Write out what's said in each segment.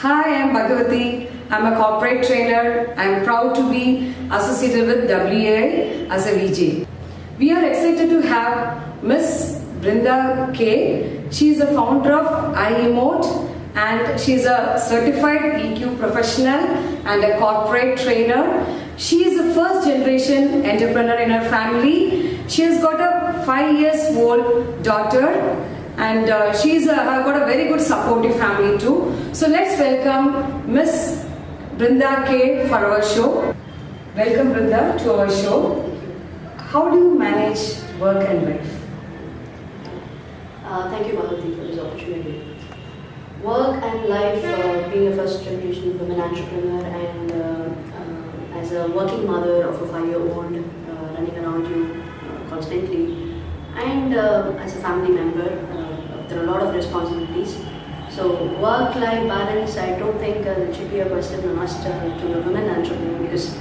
Hi, I'm Bhagavati. I'm a corporate trainer. I'm proud to be associated with WAI as a VJ. We are excited to have Miss Brindha K. She is the founder of IEMOTE and she is a certified EQ professional and a corporate trainer. She is the first generation entrepreneur in her family. She has got a 5-year-old daughter and she's got a very good supportive family too. So let's welcome Miss Brindha K for our show. Welcome Brindha to our show. How do you manage work and life? Thank you, Bhagavati, for this opportunity. Work and life, being a first generation women entrepreneur and as a working mother of a 5-year-old running around you constantly, and as a family member, there are a lot of responsibilities. So work-life balance, I don't think it should be a question a must to a women entrepreneur, because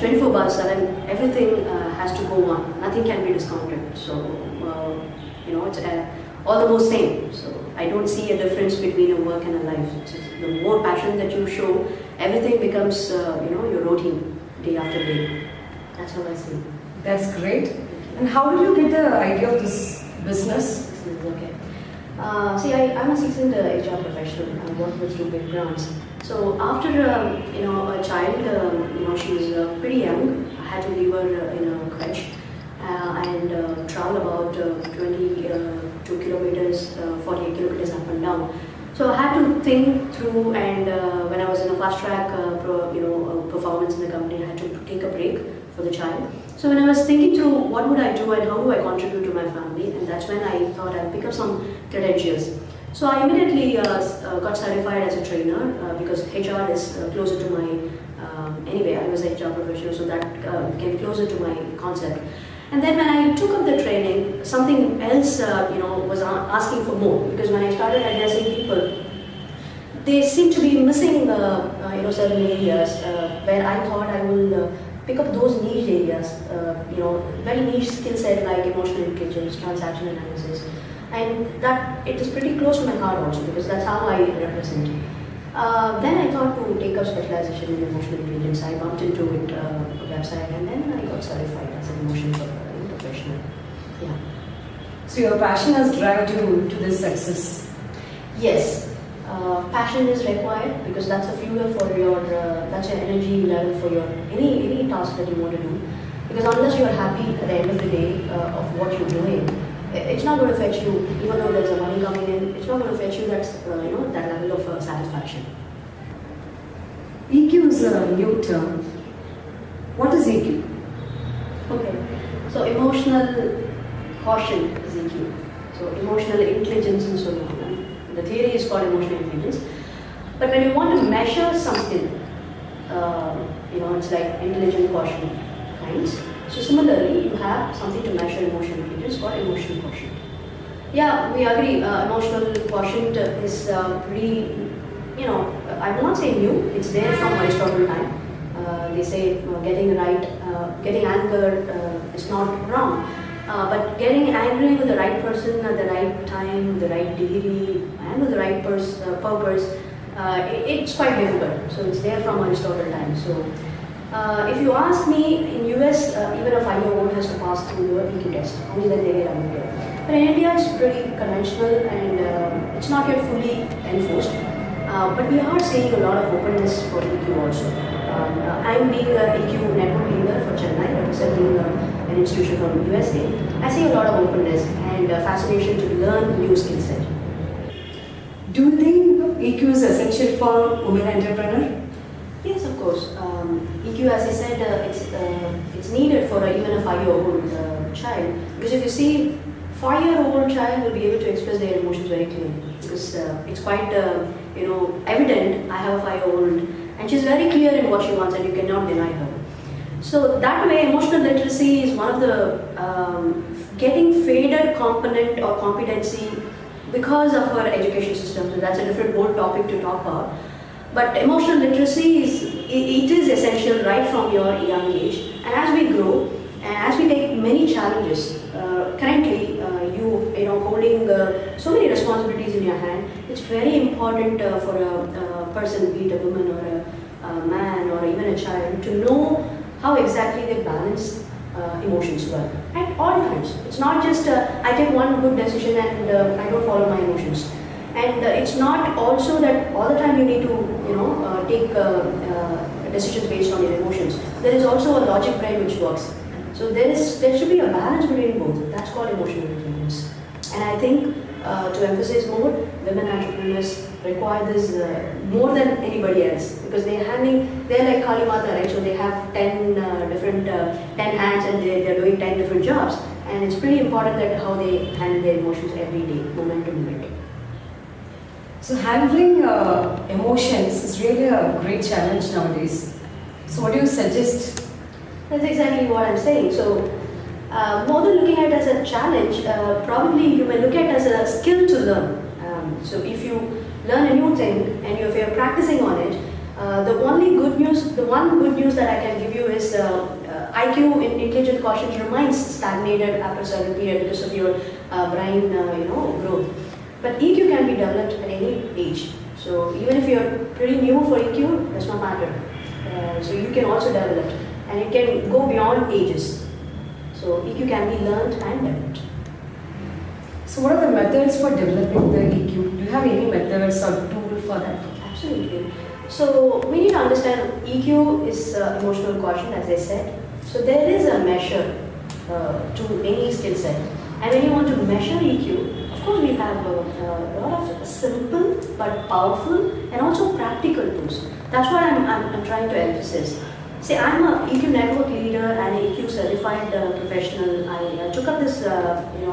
24/7 everything has to go on. Nothing can be discounted. So it's all the most same. So I don't see a difference between a work and a life. It's just the more passion that you show, everything becomes your routine day after day. That's how I see. That's great. And how did you get the idea of this business? Okay. See, I'm a seasoned HR professional. I've worked with 2 big brands. So after a child, she was pretty young. I had to leave her in a crèche and travel about 22 kilometers, 48 kilometers up and down. So I had to think through, and when I was in a fast track performance in the company, I had to take a break for the child. So when I was thinking through what would I do and how do I contribute to my family, and that's when I thought I'd pick up some credentials. So I immediately got certified as a trainer because HR is closer to my, anyway I was a HR professional, so that came closer to my concept. And then when I took up the training, something else was asking for more, because when I started addressing people, they seem to be missing certain areas where I thought I will pick up those niche areas, very niche skill set like emotional intelligence, transaction analysis, and that it is pretty close to my heart also, because that's how I represent. Then I thought to take up specialization in emotional intelligence. I bumped into it a website, and then I got certified as an emotional professional. Yeah. So your passion has driven you to this success? Yes. Passion is required, because that's a fuel for your, that's an energy level for your any task that you want to do. Because unless you are happy at the end of the day of what you're doing, it's not going to fetch you, even though there's a money coming in, it's not going to fetch you that that level of satisfaction. EQ is a new term. What is EQ? Okay, so emotional quotient is EQ. So emotional intelligence and so on. The theory is called emotional intelligence. But when you want to measure something, it's like intelligent quotient kinds. So similarly, you have something to measure emotional intelligence called emotional quotient. Yeah, we agree. Emotional quotient is pretty, I will not say new. It's there from Aristotle time. They say getting anger is not wrong. But getting angry with the right person at the right time, with the right degree, and with the right purpose, it's quite difficult. So it's there from Aristotle time. So if you ask me, in US, even a 5-year-old has to pass through your EQ test. Only then they get angry. But in India, it's pretty conventional and it's not yet fully enforced. But we are seeing a lot of openness for EQ also. I'm being an EQ network leader for Chennai, representing an institution from USA. I see a lot of openness and fascination to learn new skill set. Do you think EQ is essential for women entrepreneur? Yes, of course. EQ, as I said, it's needed for even a 5-year-old child, because if you see, 5-year-old child will be able to express their emotions very clearly, because it's quite evident. I have a 5-year-old and she's very clear in what she wants and you cannot deny her. So that way, emotional literacy is one of the getting faded component or competency because of our education system. So that's a different whole topic to talk about. But emotional literacy is essential right from your young age. And as we grow and as we take many challenges, currently you know, holding so many responsibilities in your hand, it's very important for a person, be it a woman or a man or even a child, to know how exactly they balance emotions well at all times. It's not just I take one good decision and I don't follow my emotions. And it's not also that all the time you need to, you know, take decisions based on your emotions. There is also a logic brain which works. So there should be a balance between both. That's called emotional intelligence. And I think to emphasize more, women entrepreneurs require this more than anybody else, because they're like Kali Mata, right? So they have 10 hands and they're doing 10 different jobs. And it's pretty important that how they handle their emotions every day, moment to moment. So handling emotions is really a great challenge nowadays. So what do you suggest? That's exactly what I'm saying. So more than looking at it as a challenge, probably you may look at it as a skill to learn. So if you learn a new thing and if you're practicing on it, the one good news that I can give you is IQ, intelligent quotient, remains stagnated after a certain period because of your brain, growth. But EQ can be developed at any age. So even if you're pretty new for EQ, does not matter. So you can also develop it, and it can go beyond ages. So EQ can be learned and developed. So what are the methods for developing the EQ? Do you have any methods or tool for that? Absolutely. So we need to understand EQ is emotional quotient, as I said. So there is a measure to any skill set. And when you want to measure EQ, of course we have a lot of simple but powerful and also practical tools. That's what I'm trying to emphasize. See, I'm a EQ network leader and an EQ certified professional. I took up this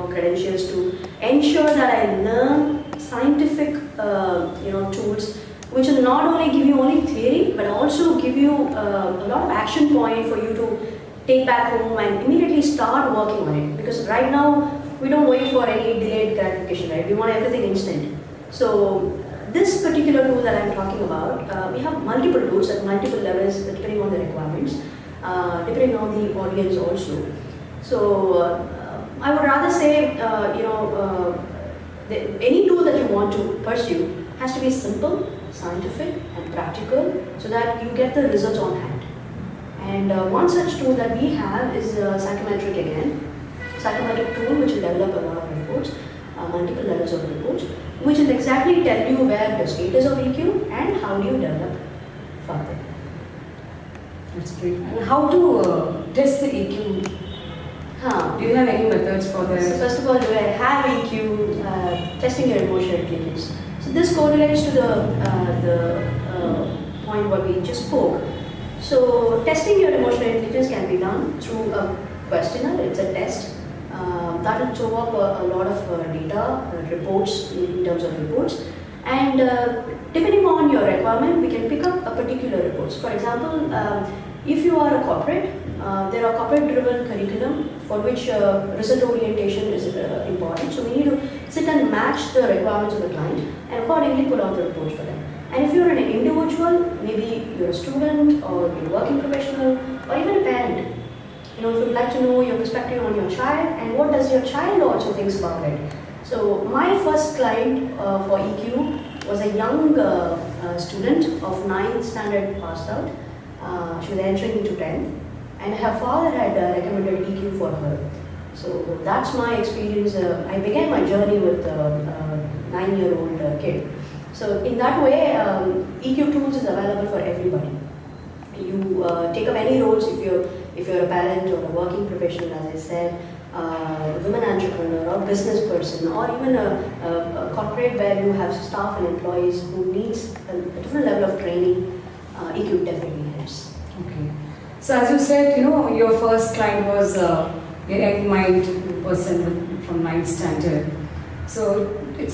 credentials to ensure that I learn scientific tools which will not only give you only theory but also give you a lot of action point for you to take back home and immediately start working on it. Because right now we don't wait for any delayed gratification, right? We want everything instant. So this particular tool that I'm talking about, we have multiple tools at multiple levels depending on the requirements, depending on the audience also. So I would rather say, any tool that you want to pursue has to be simple, scientific and practical so that you get the results on hand. And one such tool that we have is psychometric again. Psychometric tool which will develop a lot of reports, multiple levels of reports, which will exactly tell you where the status of EQ and how do you develop further. That's great. And how to test the EQ? Do you have any methods for that? So first of all, do I have EQ? Testing your emotional intelligence. So this correlates to the point what we just spoke. So testing your emotional intelligence can be done through a questionnaire. It's a test. That will throw up a lot of data, reports in terms of reports, and depending on your requirement, we can pick up a particular reports. For example, if you are a corporate, there are corporate-driven curriculum for which result orientation is important. So we need to sit and match the requirements of the client and accordingly put out the reports for them. And if you're an individual, maybe you're a student or you're a working professional or even a parent, if you'd like to know your perspective on your child and what does your child also thinks about it. So my first client for EQ was a young student of 9th standard passed out. She was entering into 10th and her father had recommended EQ for her. So that's my experience. I began my journey with a 9-year-old kid. So in that way, EQ tools is available for everybody. You take up any roles if you're a parent or a working professional, as I said, a women entrepreneur or business person, or even a corporate where you have staff and employees who needs a different level of training, EQ definitely helps. Okay. So as you said, your first client was a young mind person from 9th standard. So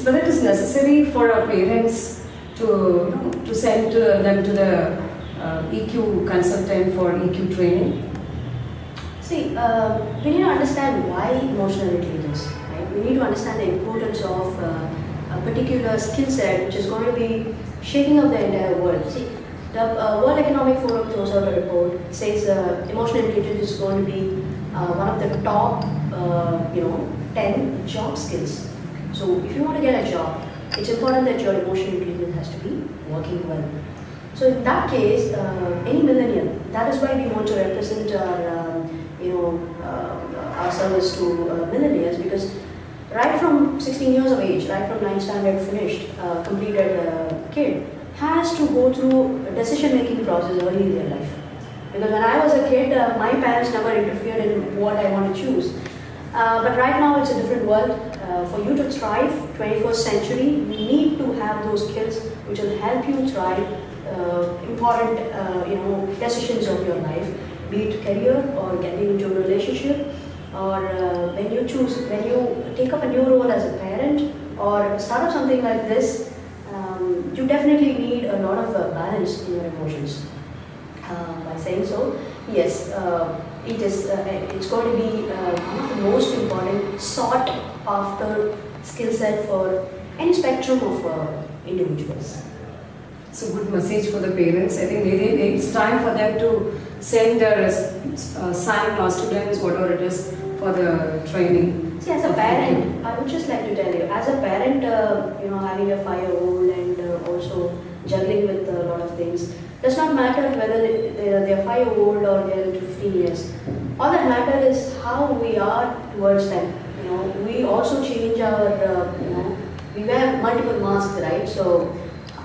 whether it is necessary for our parents to send them to the EQ consultant for EQ training? See, we need to understand why emotional intelligence, right? We need to understand the importance of a particular skill set which is going to be shaking up the entire world. See, the World Economic Forum throws out a report. It says emotional intelligence is going to be one of the top, 10 job skills. So if you want to get a job, it's important that your emotional intelligence has to be working well. So in that case, any millennial, that is why we want to represent our, our service to millennials, because right from 16 years of age, right from 9th standard finished, completed kid, has to go through a decision-making process early in their life. Because when I was a kid, my parents never interfered in what I want to choose. But right now it's a different world. For you to thrive, 21st century, you need to have those skills which will help you thrive important decisions of your life, be it career or getting into a relationship, or when you take up a new role as a parent or start up something like this, you definitely need a lot of balance in your emotions. By saying so, yes, it's going to be one of the most important sought after skill set for any spectrum of individuals. So good message for the parents. I think it's time for them to send their son or students, whatever it is, for the training. See, as a parent, I would just like to tell you, as a parent, having a 5-year-old and also juggling with a lot of things, does not matter whether they're 5-year-old or they're 15 years. All that matters is how we are towards them. We also change our, we wear multiple masks, right? So,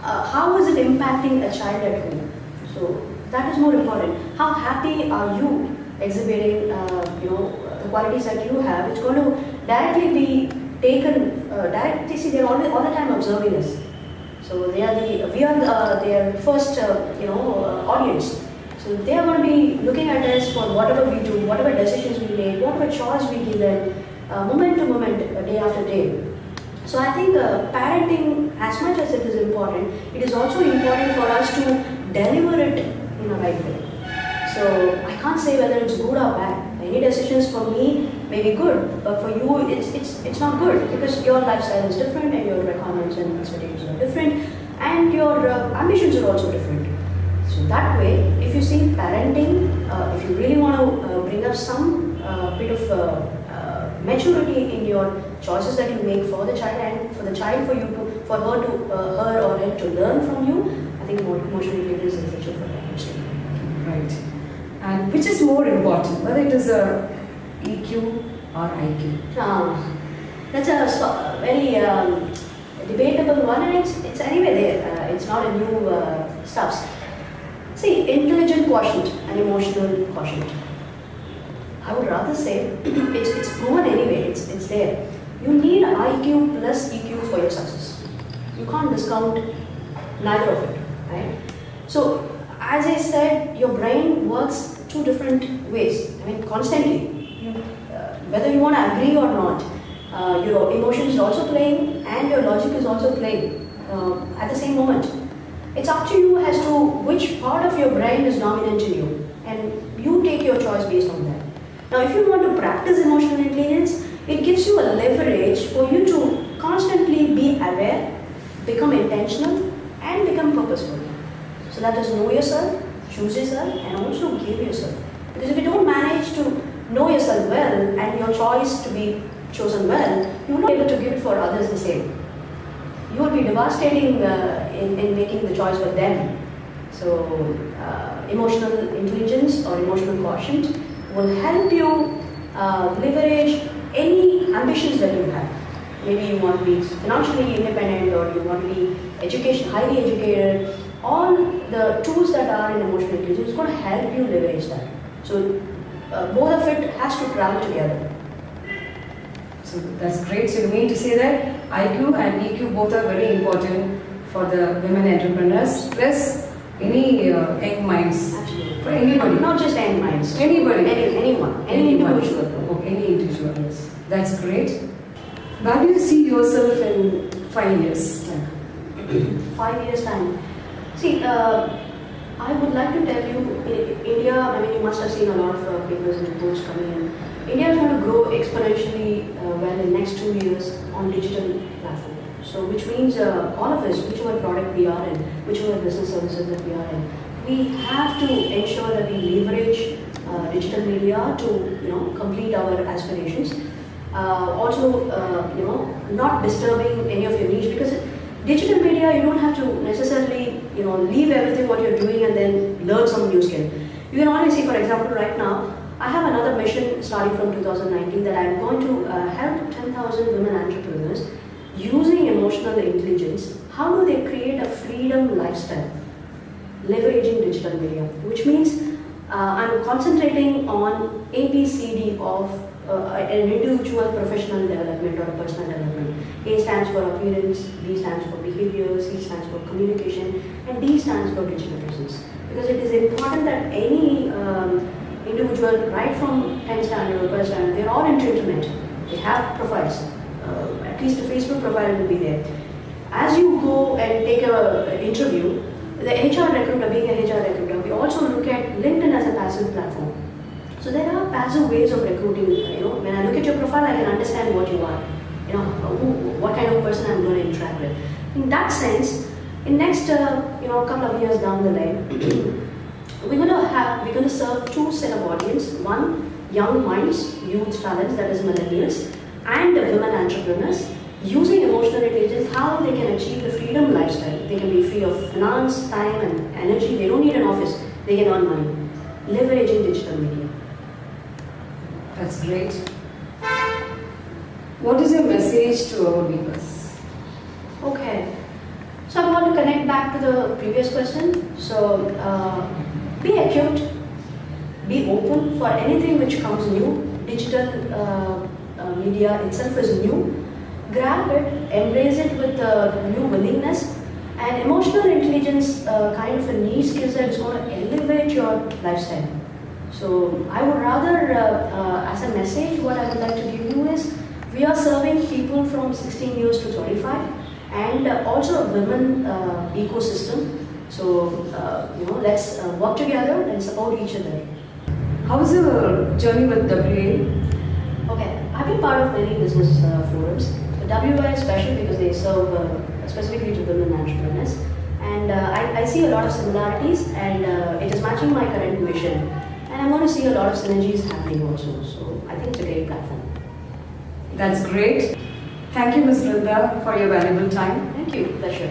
how is it impacting a child at home? So, that is more important. How happy are you exhibiting, the qualities that you have? It's going to directly be taken, see, they're all the time observing us. So we are their first, audience. So they are going to be looking at us for whatever we do, whatever decisions we make, whatever choice we give them, moment to moment, day after day. So I think parenting, as much as it is important, it is also important for us to deliver it in a right way. So I can't say whether it's good or bad. Any decisions for me may be good, but for you it's not good, because your lifestyle is different and your requirements and expectations are different and your ambitions are also different. So that way, if you see parenting, if you really want to bring up some bit of maturity in your choices that you make for the child and for the child, for her or him to learn from you, I think emotional intelligence is essential for parents. Right. And which is more important, whether it is a EQ or IQ? That's a very debatable one, and it's anyway there. It's not a new stuff. See, intelligent quotient and emotional quotient. I would rather say it's proven anyway. It's there. You need IQ plus EQ for your success. You can't discount neither of it, right? So, as I said, your brain works two different ways. I mean, constantly. Whether you want to agree or not, your emotions is also playing and your logic is also playing at the same moment. It's up to you as to which part of your brain is dominant in you, and you take your choice based on that. Now, if you want to practice emotional intelligence, it gives you a leverage for you to constantly be aware, become intentional, and become purposeful. So that is know yourself, choose yourself, and also give yourself. Because if you don't manage to know yourself well and your choice to be chosen well, you will not be able to give it for others the same. You will be devastating in making the choice for them. So, emotional intelligence or emotional quotient will help you leverage any ambitions that you have. Maybe you want to be financially independent, or you want to be highly educated. All the tools that are in emotional intelligence is going to help you leverage that. So, both of it has to travel together. So that's great. So you mean to say that IQ and EQ both are very important for the women entrepreneurs, plus any young minds. Absolutely. For anybody. Not just young minds. Anybody. Anyone. Any individual. Oh, any individual. Yes. That's great. Where do you see yourself in 5 years? 5 years time. See, I would like to tell you, India, I mean, you must have seen a lot of papers and reports coming in. India is going to grow exponentially well in the next 2 years on digital platform. So, which means all of us, whichever product we are in, whichever business services that we are in, we have to ensure that we leverage digital media to, complete our aspirations. Also, not disturbing any of your niche, because digital media, you don't have to necessarily, leave everything what you're doing and then learn some new skill. You can only see, for example, right now, I have another mission starting from 2019 that I'm going to help 10,000 women entrepreneurs using emotional intelligence. How do they create a freedom lifestyle, leveraging digital media? Which means I'm concentrating on ABCD of an individual professional development or personal development. A stands for appearance, B stands for behavior, C stands for communication, and D stands for digital presence. Because it is important that any individual, right from 10th standard or 1st standard, they're all into internet. They have profiles. At least a Facebook profile will be there. As you go and take an interview, the HR recruiter, being a HR recruiter, we also look at LinkedIn as a passive platform. So there are passive ways of recruiting. When I look at your profile, I can understand what you are. What kind of person I'm going to interact with. In that sense, in next couple of years down the line, we're going to serve two set of audience. One, young minds, youth talents, that is millennials, and women entrepreneurs, using emotional intelligence, how they can achieve the freedom lifestyle. They can be free of finance, time, and energy. They don't need an office. They can earn money, leveraging digital media. That's great. What is your message to our viewers? Okay. So I want to connect back to the previous question. So be acute, be open for anything which comes new. Digital media itself is new. Grab it, embrace it with new willingness, and emotional intelligence, kind of a niche skill that is going to elevate your lifestyle. So I would rather, as a message, what I would like to give you is, we are serving people from 16 years to 35, and also a women ecosystem. So let's work together and support each other. How is your journey with WA? Okay, I've been part of many business forums. The WA is special because they serve specifically to women entrepreneurs, and I see a lot of similarities, and it is matching my current mission. And I'm going to see a lot of synergies happening also. So I think it's a great platform. That's great. Thank you, Ms. Brindha, for your valuable time. Thank you. Pleasure.